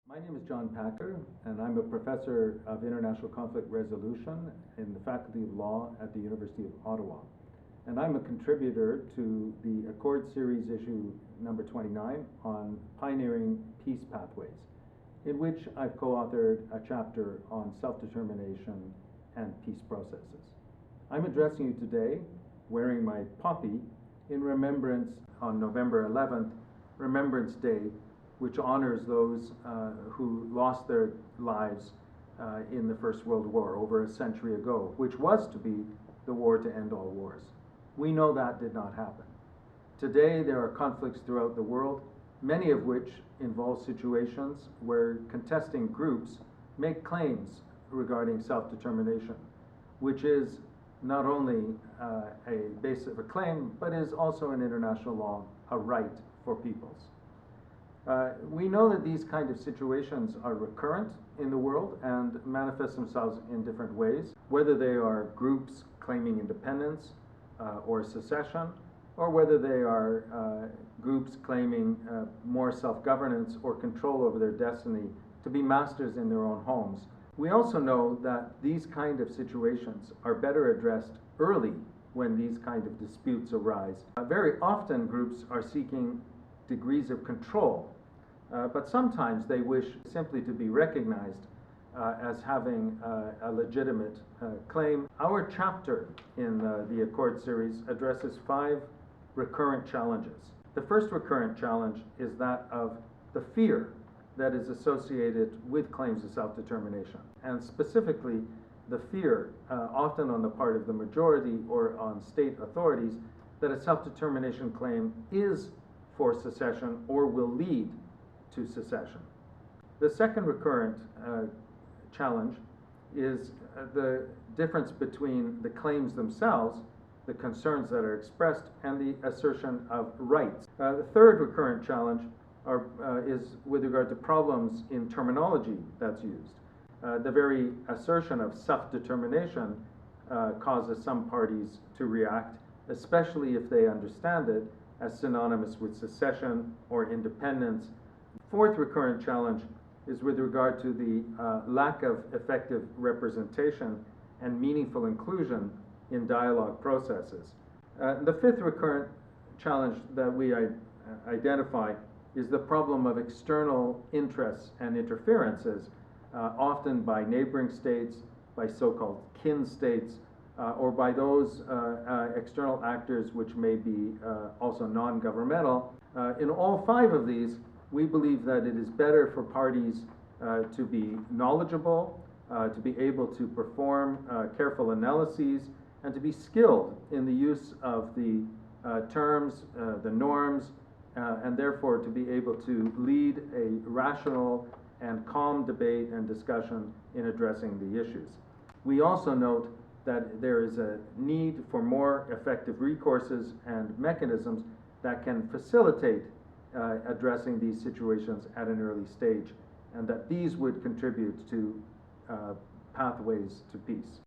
My name is John Packer, and I'm a professor of international conflict resolution in the Faculty of Law at the University of Ottawa. And I'm a contributor to the Accord Series issue number 29 on pioneering peace pathways, in which I've co-authored a chapter on self-determination and peace processes. I'm addressing you today wearing my poppy in remembrance on November 11th, Remembrance Day, which honors those who lost their lives in the First World War over a century ago, which was to be the war to end all wars. We know that did not happen. Today there are conflicts throughout the world, many of which involve situations where contesting groups make claims regarding self-determination, which is not only a basis of a claim, but is also in international law a right for peoples. We know that these kind of situations are recurrent in the world and manifest themselves in different ways, whether they are groups claiming independence or secession, or whether they are groups claiming more self-governance or control over their destiny to be masters in their own homes. We also know that these kind of situations are better addressed early when these kind of disputes arise. Very often groups are seeking degrees of control, but sometimes they wish simply to be recognized as having a legitimate claim. Our chapter in the Accord series addresses 5 recurrent challenges. The first recurrent challenge is that of the fear that is associated with claims of self-determination, and specifically the fear, often on the part of the majority or on state authorities, that a self-determination claim is for secession or will lead to secession. The second recurrent challenge is the difference between the claims themselves, the concerns that are expressed, and the assertion of rights. The third recurrent challenge is with regard to problems in terminology that's used. The very assertion of self-determination causes some parties to react, especially if they understand it as synonymous with secession or independence. Fourth recurrent challenge is with regard to the lack of effective representation and meaningful inclusion in dialogue processes. The fifth recurrent challenge that we identify is the problem of external interests and interferences, often by neighboring states, by so-called kin states, or by those external actors which may be also non-governmental. In all 5 of these, we believe that it is better for parties to be knowledgeable, to be able to perform careful analyses, and to be skilled in the use of the terms, the norms, and therefore to be able to lead a rational and calm debate and discussion in addressing the issues. We also note that there is a need for more effective recourses and mechanisms that can facilitate addressing these situations at an early stage, and that these would contribute to pathways to peace.